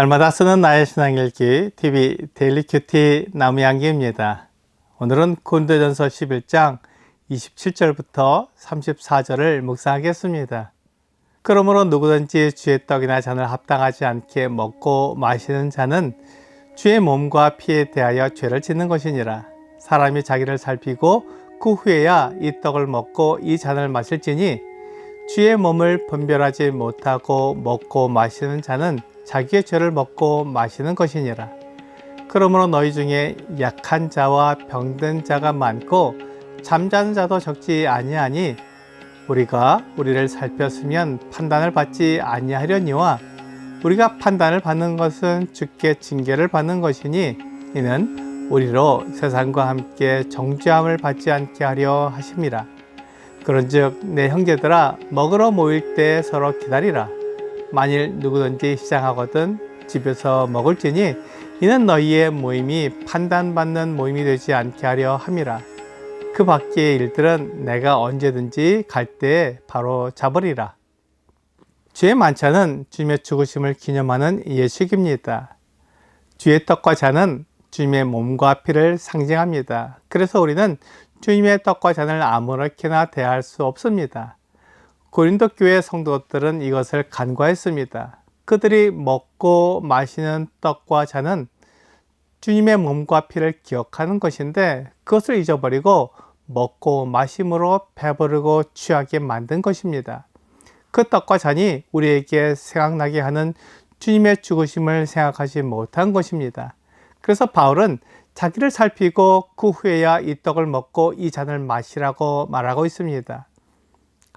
날마다 쓰는 나의 신앙일기 TV 데일리 큐티 나무양기입니다. 오늘은 고린도전서 11장 27절부터 34절을 묵상하겠습니다. 그러므로 누구든지 주의 떡이나 잔을 합당하지 않게 먹고 마시는 자는 주의 몸과 피에 대하여 죄를 짓는 것이니라. 사람이 자기를 살피고 그 후에야 이 떡을 먹고 이 잔을 마실지니 주의 몸을 분별하지 못하고 먹고 마시는 자는 자기의 죄를 먹고 마시는 것이니라. 그러므로 너희 중에 약한 자와 병든 자가 많고 잠자는 자도 적지 아니하니 우리가 우리를 살폈으면 판단을 받지 아니하려니와 우리가 판단을 받는 것은 주께 징계를 받는 것이니 이는 우리로 세상과 함께 정죄함을 받지 않게 하려 하심이라. 그런즉 내 형제들아 먹으러 모일 때 서로 기다리라. 만일 누구든지 시장하거든 집에서 먹을지니 이는 너희의 모임이 판단받는 모임이 되지 않게 하려 함이라. 그 밖의 일들은 내가 언제든지 갈 때에 바로 잡으리라. 주의 만찬은 주님의 죽으심을 기념하는 예식입니다. 주의 떡과 잔은 주님의 몸과 피를 상징합니다. 그래서 우리는 주님의 떡과 잔을 아무렇게나 대할 수 없습니다. 고린도 교회 성도들은 이것을 간과했습니다. 그들이 먹고 마시는 떡과 잔은 주님의 몸과 피를 기억하는 것인데 그것을 잊어버리고 먹고 마심으로 배부르고 취하게 만든 것입니다. 그 떡과 잔이 우리에게 생각나게 하는 주님의 죽으심을 생각하지 못한 것입니다. 그래서 바울은 자기를 살피고 그 후에야 이 떡을 먹고 이 잔을 마시라고 말하고 있습니다.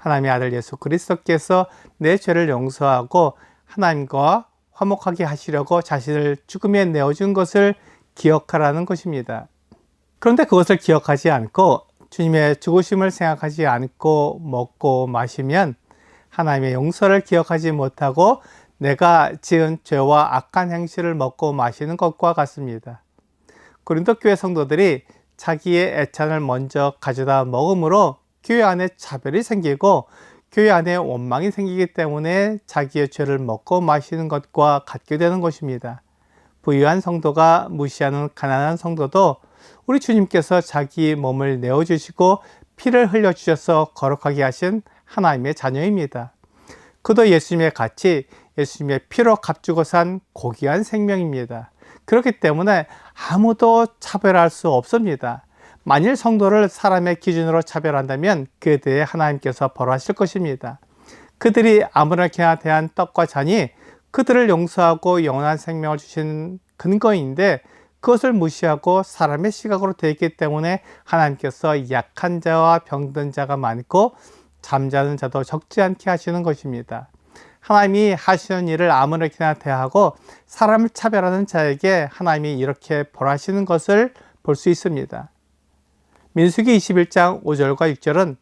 하나님의 아들 예수 그리스도께서 내 죄를 용서하고 하나님과 화목하게 하시려고 자신을 죽음에 내어준 것을 기억하라는 것입니다. 그런데 그것을 기억하지 않고 주님의 죽으심을 생각하지 않고 먹고 마시면 하나님의 용서를 기억하지 못하고 내가 지은 죄와 악한 행실을 먹고 마시는 것과 같습니다. 고린도 교회 성도들이 자기의 애찬을 먼저 가져다 먹음으로 교회 안에 차별이 생기고 교회 안에 원망이 생기기 때문에 자기의 죄를 먹고 마시는 것과 같게 되는 것입니다. 부유한 성도가 무시하는 가난한 성도도 우리 주님께서 자기 몸을 내어주시고 피를 흘려주셔서 거룩하게 하신 하나님의 자녀입니다. 그도 예수님의 같이 예수님의 피로 값주고 산 고귀한 생명입니다. 그렇기 때문에 아무도 차별할 수 없습니다. 만일 성도를 사람의 기준으로 차별한다면 그에 대해 하나님께서 벌하실 것입니다. 그들이 아무렇게나 대한 떡과 잔이 그들을 용서하고 영원한 생명을 주신 근거인데 그것을 무시하고 사람의 시각으로 되어 있기 때문에 하나님께서 약한 자와 병든 자가 많고 잠자는 자도 적지 않게 하시는 것입니다. 하나님이 하시는 일을 아무렇게나 대하고 사람을 차별하는 자에게 하나님이 이렇게 벌하시는 것을 볼 수 있습니다. 민수기 21장 5절과 6절은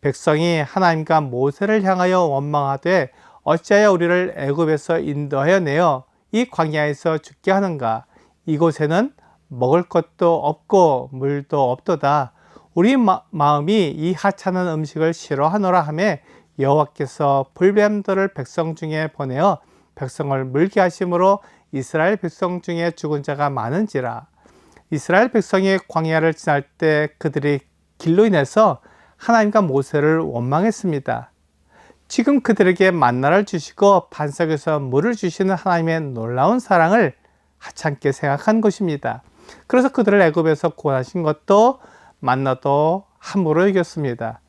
백성이 하나님과 모세를 향하여 원망하되 어찌하여 우리를 애굽에서 인도하여 내어 이 광야에서 죽게 하는가. 이곳에는 먹을 것도 없고 물도 없도다. 우리 마음이 이 하찮은 음식을 싫어하노라 하매 여호와께서 불뱀들을 백성 중에 보내어 백성을 물게 하심으로 이스라엘 백성 중에 죽은 자가 많은지라. 이스라엘 백성이 광야를 지날 때 그들이 길로 인해서 하나님과 모세를 원망했습니다. 지금 그들에게 만나를 주시고 반석에서 물을 주시는 하나님의 놀라운 사랑을 하찮게 생각한 것입니다. 그래서 그들을 애굽에서 구원하신 것도 만나도 함부로 여겼습니다.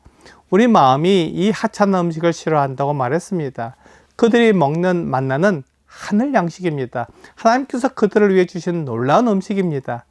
우리 마음이 이 하찮은 음식을 싫어한다고 말했습니다. 그들이 먹는 만나는 하늘 양식입니다. 하나님께서 그들을 위해 주신 놀라운 음식입니다.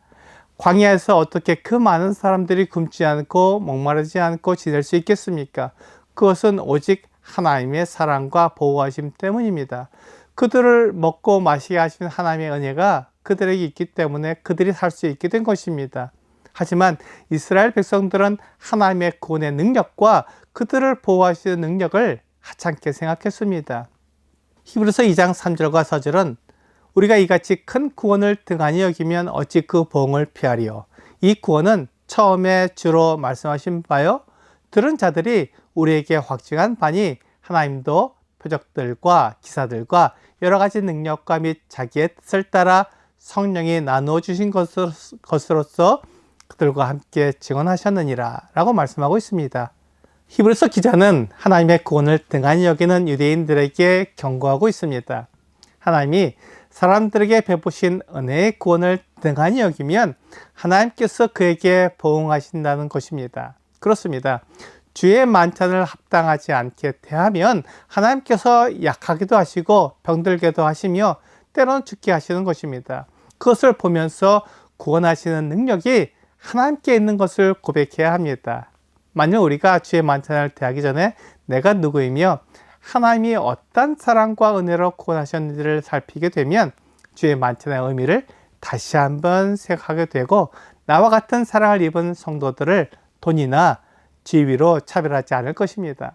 광야에서 어떻게 그 많은 사람들이 굶지 않고 목마르지 않고 지낼 수 있겠습니까? 그것은 오직 하나님의 사랑과 보호하심 때문입니다. 그들을 먹고 마시게 하신 하나님의 은혜가 그들에게 있기 때문에 그들이 살 수 있게 된 것입니다. 하지만 이스라엘 백성들은 하나님의 구원의 능력과 그들을 보호하시는 능력을 하찮게 생각했습니다. 히브리서 2장 3절과 4절은 우리가 이같이 큰 구원을 등한히 여기면 어찌 그 보응을 피하리요. 이 구원은 처음에 주로 말씀하신 바요 들은 자들이 우리에게 확증한 바니 하나님도 표적들과 기사들과 여러 가지 능력과 및 자기의 뜻을 따라 성령이 나누어 주신 것으로서 그들과 함께 증언하셨느니라 라고 말씀하고 있습니다. 히브리서 기자는 하나님의 구원을 등한히 여기는 유대인들에게 경고하고 있습니다. 하나님이 사람들에게 베푸신 은혜의 구원을 등한히 여기면 하나님께서 그에게 보응하신다는 것입니다. 그렇습니다. 주의 만찬을 합당하지 않게 대하면 하나님께서 약하기도 하시고 병들게도 하시며 때로는 죽게 하시는 것입니다. 그것을 보면서 구원하시는 능력이 하나님께 있는 것을 고백해야 합니다. 만일 우리가 주의 만찬을 대하기 전에 내가 누구이며 하나님이 어떤 사랑과 은혜로 구원하셨는지를 살피게 되면 주의 만찬의 의미를 다시 한번 생각하게 되고 나와 같은 사랑을 입은 성도들을 돈이나 지위로 차별하지 않을 것입니다.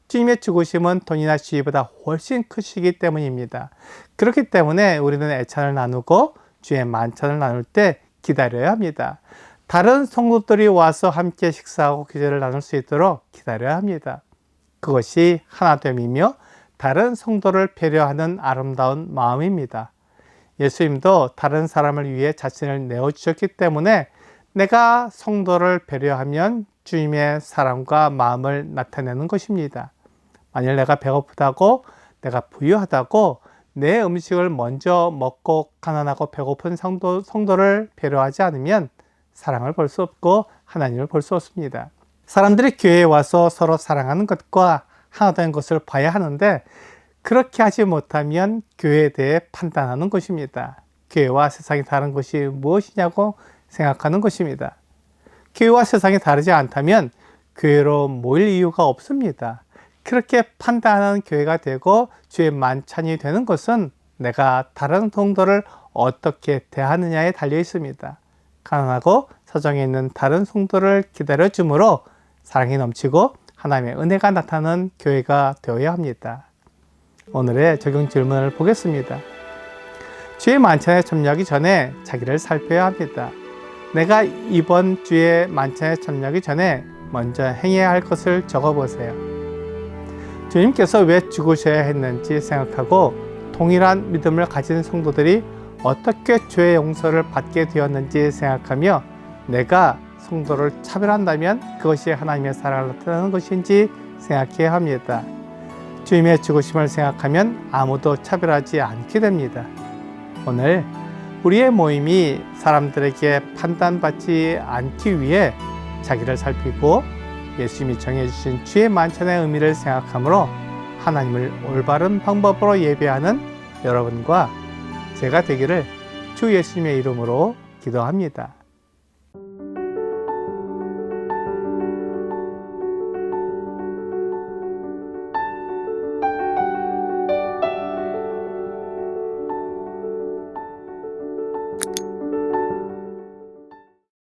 주님의 죽으심은 돈이나 지위보다 훨씬 크시기 때문입니다. 그렇기 때문에 우리는 애찬을 나누고 주의 만찬을 나눌 때 기다려야 합니다. 다른 성도들이 와서 함께 식사하고 기제를 나눌 수 있도록 기다려야 합니다. 그것이 하나됨이며 다른 성도를 배려하는 아름다운 마음입니다. 예수님도 다른 사람을 위해 자신을 내어주셨기 때문에 내가 성도를 배려하면 주님의 사랑과 마음을 나타내는 것입니다. 만일 내가 배고프다고, 내가 부유하다고 내 음식을 먼저 먹고 가난하고 배고픈 성도를 배려하지 않으면 사랑을 볼 수 없고 하나님을 볼 수 없습니다. 사람들이 교회에 와서 서로 사랑하는 것과 하나 된 것을 봐야 하는데 그렇게 하지 못하면 교회에 대해 판단하는 것입니다. 교회와 세상이 다른 것이 무엇이냐고 생각하는 것입니다. 교회와 세상이 다르지 않다면 교회로 모일 이유가 없습니다. 그렇게 판단하는 교회가 되고 주의 만찬이 되는 것은 내가 다른 성도를 어떻게 대하느냐에 달려 있습니다. 가난하고 사정에 있는 다른 성도를 기다려 주므로 사랑이 넘치고 하나님의 은혜가 나타나는 교회가 되어야 합니다. 오늘의 적용 질문을 보겠습니다. 주의 만찬에 참여하기 전에 자기를 살펴야 합니다. 내가 이번 주의 만찬에 참여하기 전에 먼저 행해야 할 것을 적어보세요. 주님께서 왜 죽으셔야 했는지 생각하고 동일한 믿음을 가진 성도들이 어떻게 죄의 용서를 받게 되었는지 생각하며 내가 성도를 차별한다면 그것이 하나님의 사랑을 나타내는 것인지 생각해야 합니다. 주님의 죽으심을 생각하면 아무도 차별하지 않게 됩니다. 오늘 우리의 모임이 사람들에게 판단받지 않기 위해 자기를 살피고 예수님이 정해주신 주의 만찬의 의미를 생각하므로 하나님을 올바른 방법으로 예배하는 여러분과 제가 되기를 주 예수님의 이름으로 기도합니다.